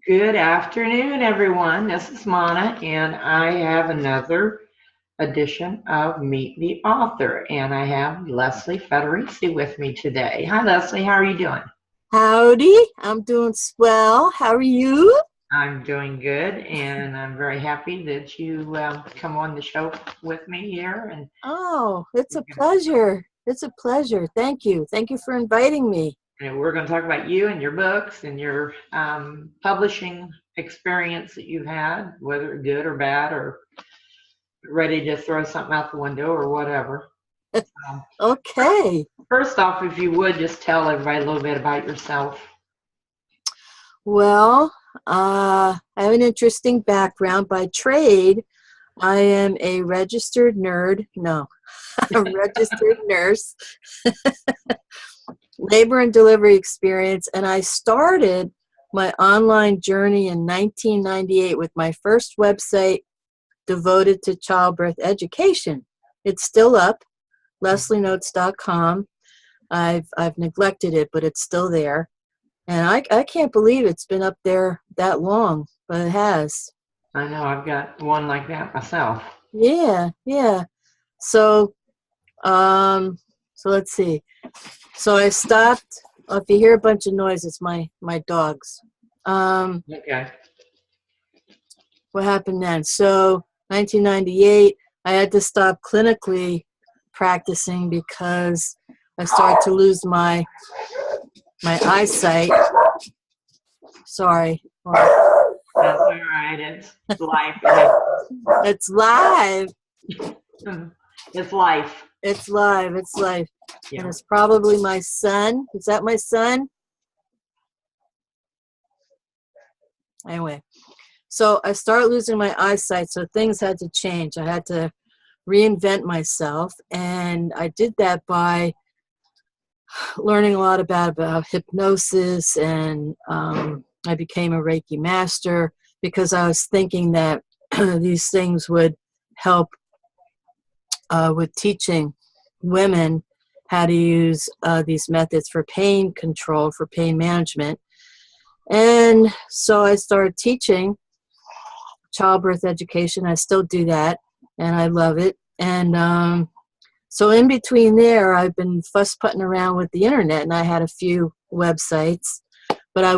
Good afternoon, everyone. This is Monna, and I have another edition of Meet the Author, and I have Leslie Federici with me today. Hi, Leslie. How are you doing? Howdy, I'm doing swell. How are you? I'm doing good, and I'm very happy that you come on the show with me here. And Oh, it's a pleasure. It's a pleasure. Thank you. Thank you for inviting me. we're going to talk about you and your books and your publishing experience that you've had, whether good or bad, or ready to throw something out the window or whatever. Okay. First off, if you would just tell everybody a little bit about yourself. Well, I have an interesting background. By trade, I am a registered nerd. No, a registered nurse. Labor and delivery experience. And I started my online journey in 1998 with my first website devoted to childbirth education. It's still up, leslienotes.com. I've neglected it, but it's still there. And I can't believe it's been up there that long, but it has. I know I've got one like that myself. Yeah. So, so let's see. So I stopped. If you hear a bunch of noise, it's my dogs. Okay. What happened then? So 1998, I had to stop clinically practicing because I started to lose my eyesight. Sorry. That's all right. It's life. It's live. It's life. It's live. It's life. Yeah. And it's probably my son. Is that my son? Anyway, so I started losing my eyesight, so things had to change. I had to reinvent myself, and I did that by learning a lot about hypnosis, and I became a Reiki master because I was thinking that these things would help with teaching women how to use these methods for pain control, for pain management. And so I started teaching childbirth education. I still do that, and I love it. And so in between there, I've been fuss-putting around with the internet, and I had a few websites. But I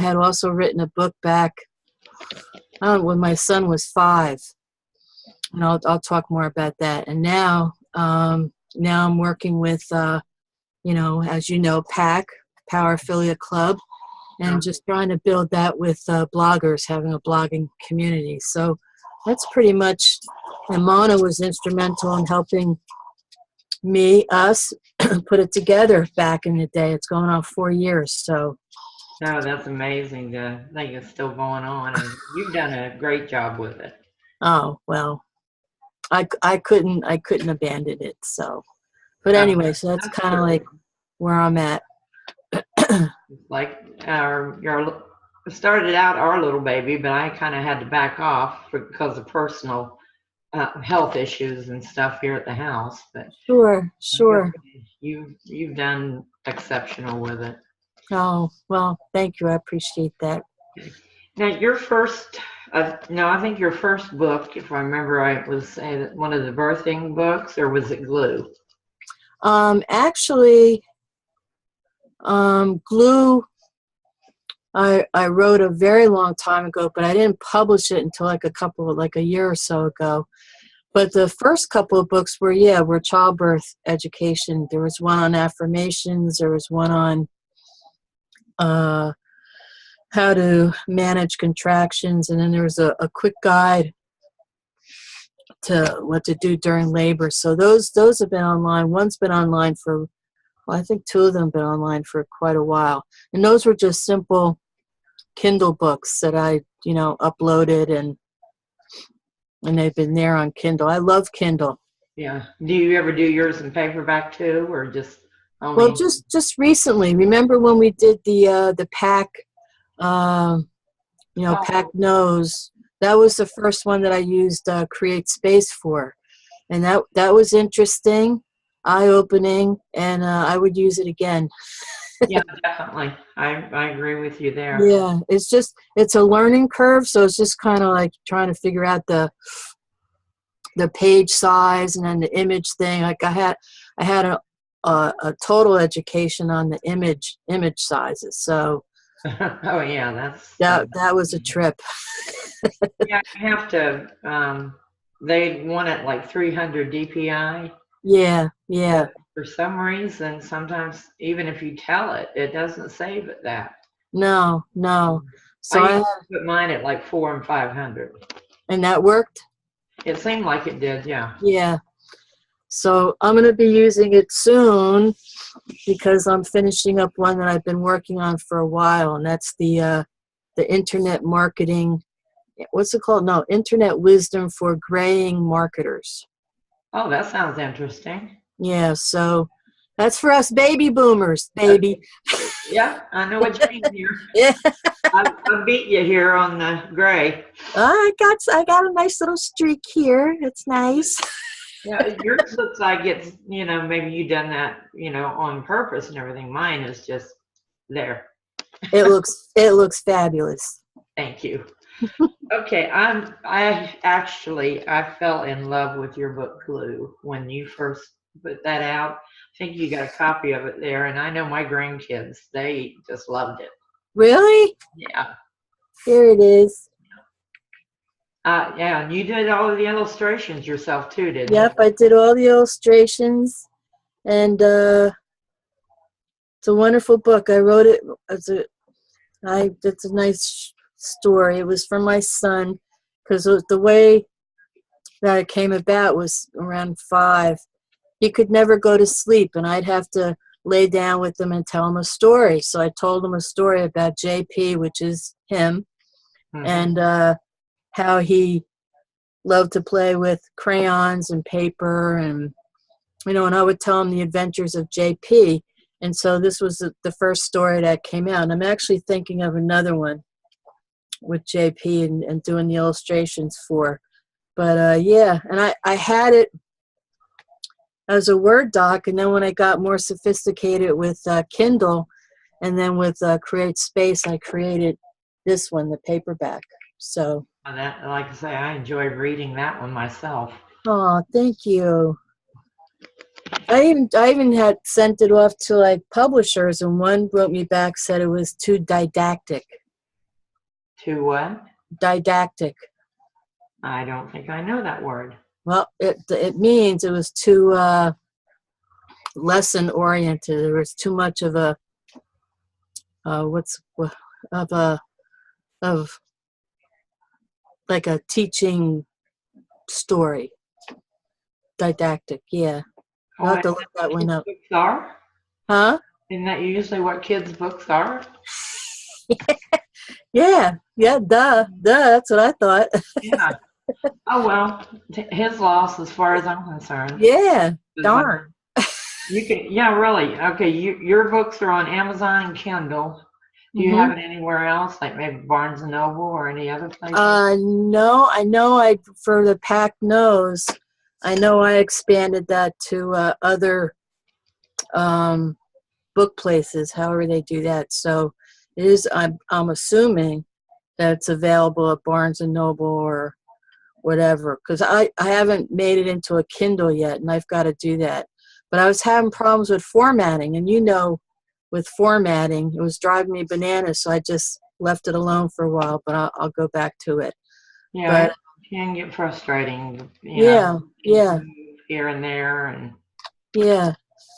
had also written a book back when my son was 5. And I'll talk more about that. And now I'm working with, as you know, PAC, Power Affiliate Club, and just trying to build that with bloggers, having a blogging community. So that's pretty much, and Mona was instrumental in helping us put it together back in the day. It's going on 4 years. So. No, that's amazing to think it's still going on, and you've done a great job with it. Oh, well, I couldn't abandon it. So, but anyway, so that's kind of like where I'm at. Like your started out our little baby, but I kind of had to back off because of personal health issues and stuff here at the house. But Sure. You've done exceptional with it. Oh, well, thank you. I appreciate that. Now, your first, I think your first book, if I remember right, was one of the birthing books, or was it Glue? Actually, Glue, I wrote a very long time ago, but I didn't publish it until like a year or so ago. But the first couple of books were childbirth education. There was one on affirmations. There was one on how to manage contractions, and then there was a quick guide to what to do during labor. So those have been online. One's been online for, well, I think 2 of them have been online for quite a while. And those were just simple Kindle books that I, uploaded, and they've been there on Kindle. I love Kindle. Yeah. Do you ever do yours in paperback too, or just only? Well, just recently. Remember when we did the PAC, PAC Knows? That was the first one that I used Create Space for, and that was interesting, eye-opening, and I would use it again. Yeah, definitely. I agree with you there. Yeah, it's a learning curve, so it's just kind of like trying to figure out the page size and then the image thing. Like I had a total education on the image sizes, so Oh yeah, that's that was a trip. yeah, you have to they want it like 300 DPI, Yeah, yeah. but for some reason sometimes even if you tell it, it doesn't save it that. No, no. I So used to put mine at like 4 and 500. and that worked. It seemed like it did, yeah. Yeah. So I'm going to be using it soon because I'm finishing up one that I've been working on for a while, and that's the internet marketing. What's it called? No, internet wisdom for graying marketers. Oh, that sounds interesting. Yeah. So that's for us baby boomers, baby. Yeah, I know what you mean here. Yeah. I beat you here on the gray. I got a nice little streak here. It's nice. Yeah, yours looks like it's, maybe you done that, on purpose and everything. Mine is just there. It looks fabulous. Thank you. Okay, I fell in love with your book Glue when you first put that out. I think you got a copy of it there, and I know my grandkids, they just loved it. Really? Yeah. Here it is. Yeah, and you did all of the illustrations yourself too, didn't you? Yep, I did all the illustrations, and it's a wonderful book. I wrote it as it's a nice story. It was for my son because the way that it came about was around 5. He could never go to sleep, and I'd have to lay down with him and tell him a story. So I told him a story about JP, which is him, Mhm. and how he loved to play with crayons and paper, and and I would tell him the adventures of JP. And so this was the first story that came out. And I'm actually thinking of another one with JP and doing the illustrations for. But yeah, and I had it as a Word doc, and then when I got more sophisticated with Kindle, and then with Create Space, I created this one, the paperback. So, And that, like I say, I enjoyed reading that one myself. oh, thank you. I even had sent it off to like publishers, and one wrote me back, said it was too didactic. To what? Didactic. I don't think I know that word. Well, it means it was too lesson oriented. There was too much of a of a of like a teaching story. Didactic. Yeah, I'll Oh, have isn't to that look what that one kids' up. books are? Huh? Isn't that usually what kids' books are? Yeah. Yeah. Duh. That's what I thought. Yeah. Oh well, his loss as far as I'm concerned. Yeah. 'Cause, Darn. you can, yeah, really. Okay, your books are on Amazon and Kindle. Do you Mm-hmm. have it anywhere else, like maybe Barnes and Noble or any other places? No, I know for the Pack Nose, I know I expanded that to other um, book places, however they do that. So it is, I'm assuming that it's available at Barnes and Noble or whatever, because I haven't made it into a Kindle yet, and I've got to do that. But I was having problems with formatting, and with formatting, it was driving me bananas, so I just left it alone for a while, but I'll go back to it. Yeah, But it can get frustrating, yeah, yeah, here and there, and yeah.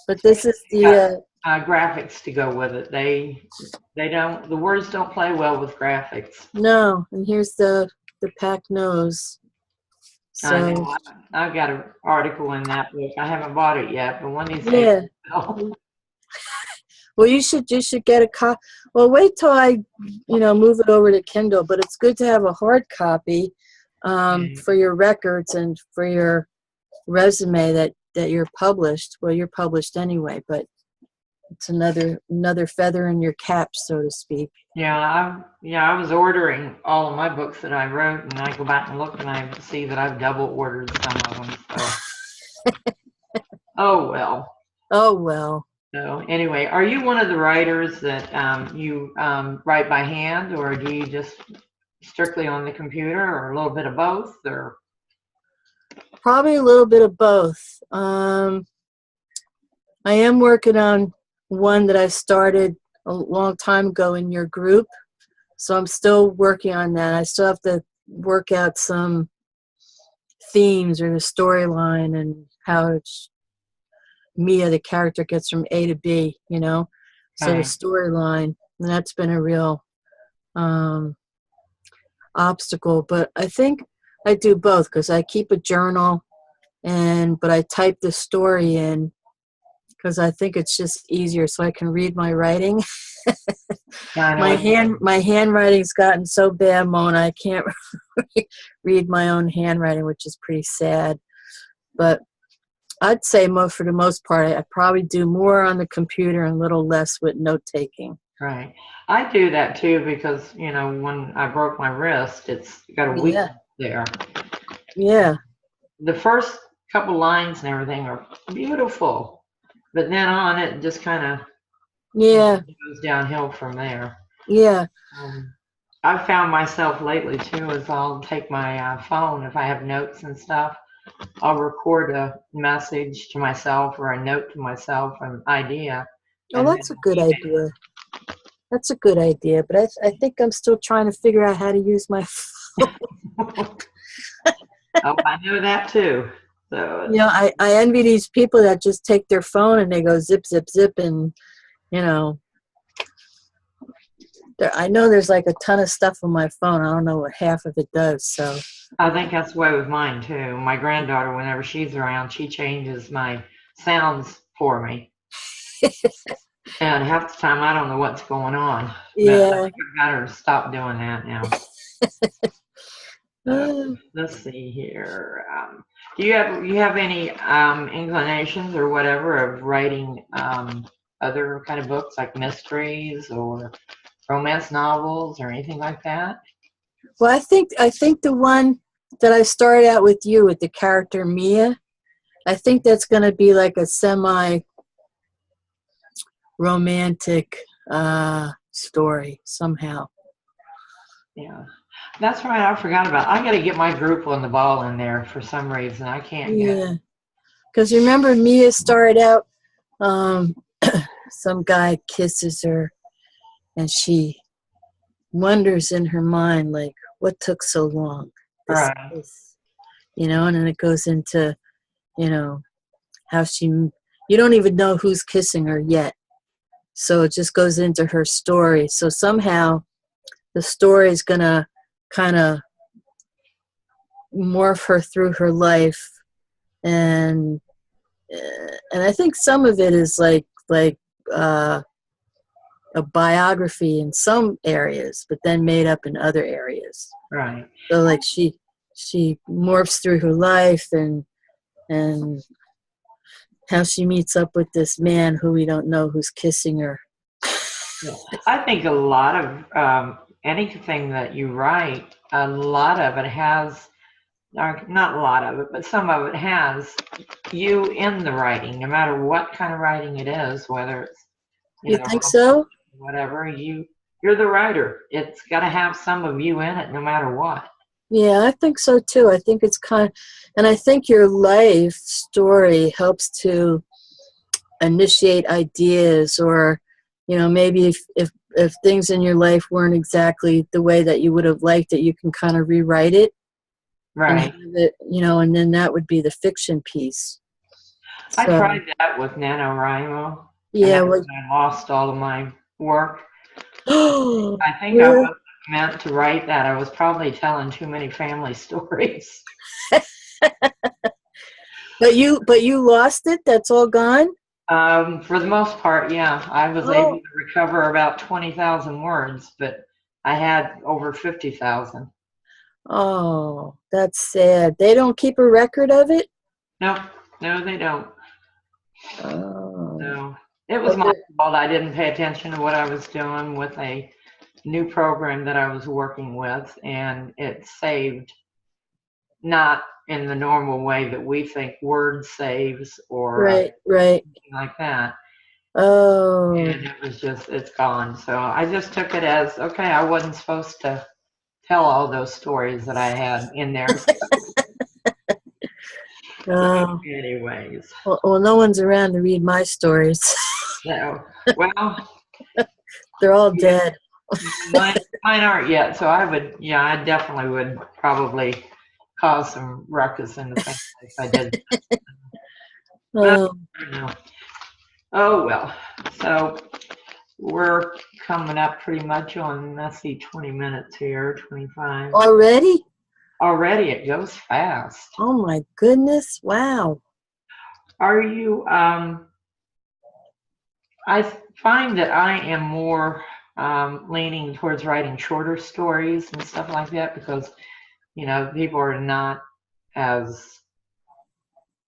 But this especially is if you the got graphics to go with it. They don't, the words don't play well with graphics. no, and here's the Pack Nose. I So know. I've got an article in that book. I haven't bought it yet, but one of these days, yeah. I'll. Well, you should get a copy. Well, wait till I move it over to Kindle. But it's good to have a hard copy for your records and for your resume that you're published. Well, you're published anyway, but it's another feather in your cap, so to speak. I was ordering all of my books that I wrote, and I go back and look, and I see that I've double ordered some of them. So, oh well. Oh well. So anyway, are you one of the writers that you write by hand, or do you just strictly on the computer, or a little bit of both, or? Probably a little bit of both. I am working on one that I started a long time ago in your group, so I'm still working on that. I still have to work out some themes or the storyline and how it's Mia, the character, gets from A to B, you know? So the Right. storyline, and that's been a real um, obstacle. But I think I do both because I keep a journal but I type the story in because I think it's just easier so I can read my writing. Yeah, I know what you mean. My handwriting's gotten so bad, Mona, I can't read my own handwriting, which is pretty sad. But I'd say for the most part, I probably do more on the computer and a little less with note taking. Right. I do that too because, when I broke my wrist, it's got a Yeah, weakness there. yeah, The first couple lines and everything are beautiful, but then on it just kind of yeah, goes downhill from there. yeah. Um, I've found myself lately too, is I'll take my phone if I have notes and stuff. I'll record a message to myself or a note to myself, an idea, Oh, and then that's a good email. idea. That's a good idea, but I think I'm still trying to figure out how to use my Oh, I know that too. So you know, I envy these people that just take their phone and they go zip, zip, zip, and you know, I know there's like a ton of stuff on my phone. I don't know what half of it does. So I think that's the way with mine too. My granddaughter, whenever she's around, she changes my sounds for me. And half the time I don't know what's going on. But I yeah. think I've got her to stop doing that now. So let's see here. Do you have any inclinations or whatever of writing other kind of books like mysteries or romance novels or anything like that? Well, I think the one that I started out with you with the character Mia, I think that's going to be like a semi romantic story somehow. Yeah, that's right. I forgot about. I got to get my group on the ball in there for some reason. I can't get. Yeah, because remember Mia started out. Um, some guy kisses her, and she wonders in her mind like, what took so long? This Right, kiss, and then it goes into you know how you don't even know who's kissing her yet. So it just goes into her story. So somehow the story is going to kind of morph her through her life. And and I think some of it is uh, a biography in some areas, but then made up in other areas. right. So like she morphs through her life and how she meets up with this man who we don't know who's kissing her. Yeah. I think a lot of anything that you write, a lot of it has, or not a lot of it, but some of it has you in the writing, no matter what kind of writing it is, whether it's, You think romance, so? whatever, you're the writer. It's got to have some of you in it, no matter what. Yeah, I think so too. I think it's and I think your life story helps to initiate ideas, or maybe if things in your life weren't exactly the way that you would have liked it, you can kind of rewrite it and have Right. it, and then that would be the fiction piece. I So tried that with NaNoWriMo, and yeah, that's well, when I lost all of my work. oh, I think I really? wasn't meant to write that. I was probably telling too many family stories. But you lost it. That's all gone. For the most part, yeah, I was able Oh, to recover about 20,000 words, but I had over 50,000. oh, that's sad. They don't keep a record of it. No, no, they don't. Oh, No, it was but my fault. I didn't pay attention to what I was doing with a new program that I was working with, and it saved not in the normal way that we think Word saves or right, right. anything like that. Oh. and it was just, it's gone. So I just took it as, okay, I wasn't supposed to tell all those stories that I had in there. Oh. Anyways, Well, no one's around to read my stories. so, well, They're all yeah, dead. mine aren't yet. So I would, yeah, I definitely would probably cause some ruckus in the family if I did. But, Oh, you know, oh well. So we're coming up pretty much on, let's see, 20 minutes here, 25. already? Already it goes fast. Oh my goodness. Wow. Are you, I find that I am more leaning towards writing shorter stories and stuff like that because, people are not as,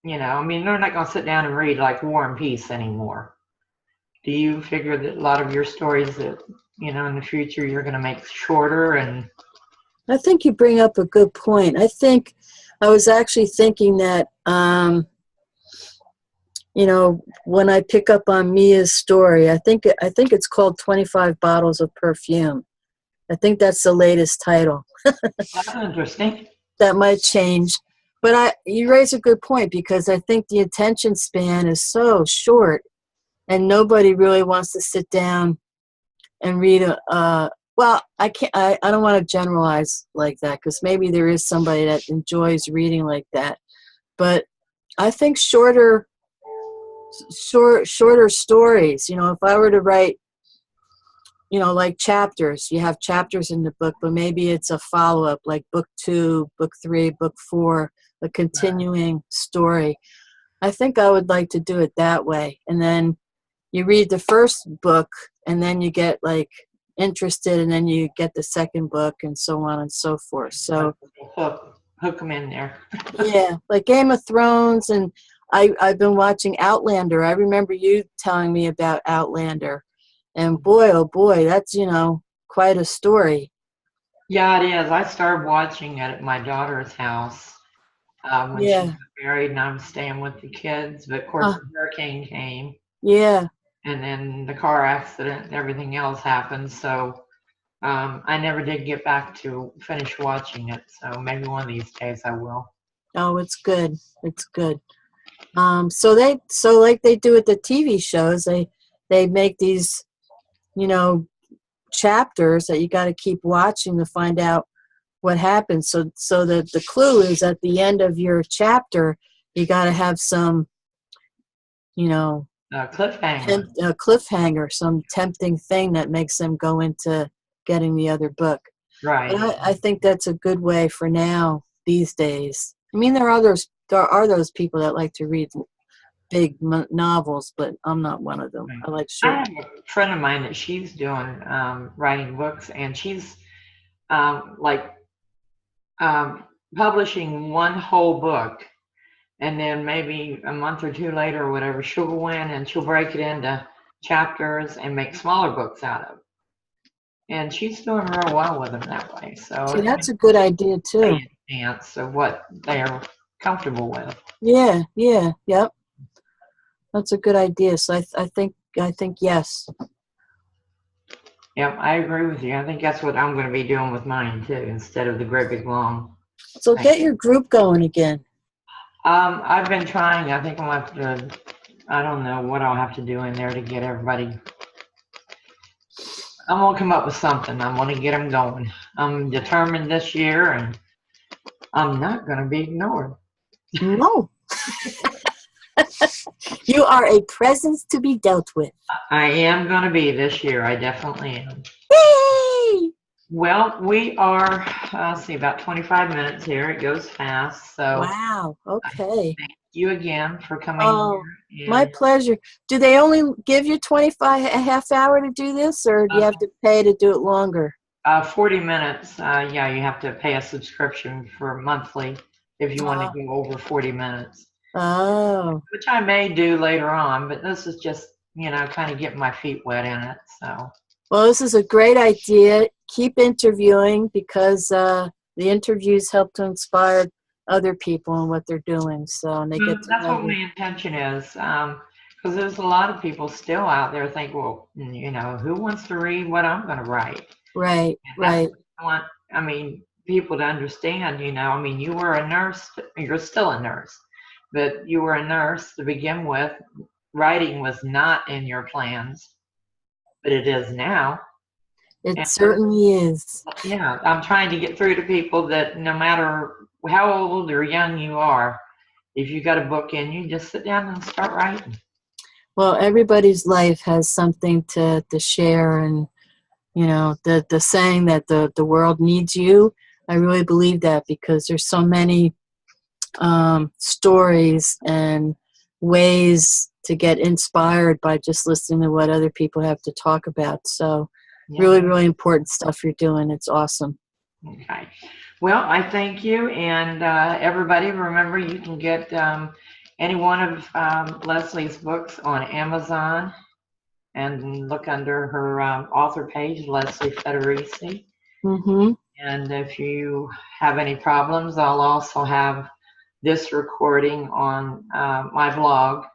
I mean, they're not going to sit down and read like War and Peace anymore. Do you figure that a lot of your stories that, in the future you're going to make shorter and I think you bring up a good point. I was actually thinking that, when I pick up on Mia's story, I think it's called 25 Bottles of Perfume. I think that's the latest title. that's interesting? That might change. But you raise a good point because I think the attention span is so short and nobody really wants to sit down and read well, I don't want to generalize like that because maybe there is somebody that enjoys reading like that. But I think shorter stories, if I were to write, like chapters, you have chapters in the book, but maybe it's a follow-up, like book 2, book 3, book 4, a continuing story. I think I would like to do it that way. And then you read the first book and then you get like interested and then you get the second book and so on and so forth. So Hook them in there. yeah, like Game of Thrones, and I've been watching Outlander. I remember you telling me about Outlander, and boy, oh boy, that's quite a story. Yeah, it is. I started watching it at my daughter's house when she Yeah. got married and I was staying with the kids. But of course, Uh, the hurricane came yeah. and then the car accident and everything else happened. So I never did get back to finish watching it. So maybe one of these days I will. Oh, it's good. It's good. So like they do with the TV shows, they make these, you know, chapters that you got to keep watching to find out what happens. So that the clue is at the end of your chapter, you got to have some, you know, Cliffhanger. a cliffhanger, some tempting thing that makes them go into getting the other book. But Right. I think that's a good way for now these days. I mean, there are those people that like to read big novels, but I'm not one of them. Right. I like I short. have a friend of mine that she's doing writing books and she's like um, publishing one whole book. And then maybe a month or two later or whatever, she'll go in and she'll break it into chapters and make smaller books out of. And she's doing real well with them that way. So See, it that's makes a good idea a too. chance of what they're comfortable with. Yeah, yeah, yep. That's a good idea. So I think yes. Yep, I agree with you. I think that's what I'm going to be doing with mine too, instead of the great big long So thing. get your group going again. I've been trying. I think I'll have to, I don't know what I'll have to do in there to get everybody. I'm going to come up with something. I'm going to get them going. I'm determined this year and I'm not going to be ignored. No, you are a presence to be dealt with. I am going to be this year. I definitely am. Yay! Well, we are, let's see, about 25 minutes here. It goes fast. So Wow. Okay. thank you again for coming Oh, here. my And pleasure. Do they only give you 25 a half hour to do this, or do you have to pay to do it longer? 40 minutes, yeah, you have to pay a subscription for monthly if you want to go over 40 minutes, Oh. which I may do later on, but this is just, kind of getting my feet wet in it. So, Well, this is a great idea. Keep interviewing because the interviews help to inspire other people in what they're doing. So, and they get to that's know what my you. intention is. Because there's a lot of people still out there think, well, who wants to read what I'm going to write? Right, And that's right. what I want, people to understand, you were a nurse, you're still a nurse, but you were a nurse to begin with. Writing was not in your plans, but it is now. It And certainly is. yeah, I'm trying to get through to people that no matter how old or young you are, if you got a book in you, just sit down and start writing. Well, everybody's life has something to share, and the saying that the world needs you. I really believe that, because there's so many stories and ways to get inspired by just listening to what other people have to talk about. So Yeah. really, really important stuff you're doing. It's awesome. Okay. Well, I thank you, and everybody, remember you can get any one of Leslie's books on Amazon, and look under her author page, Leslie Federici. Mm-hmm. And if you have any problems, I'll also have this recording on my blog,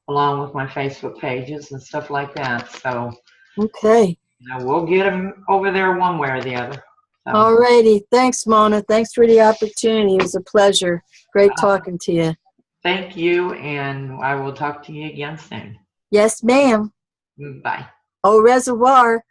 along with my Facebook pages and stuff like that. So Okay. we'll get them over there one way or the other. So, All righty. Thanks, Mona. Thanks for the opportunity. It was a pleasure. Great talking to you. thank you, and I will talk to you again soon. Yes, ma'am. Bye. Au reservoir.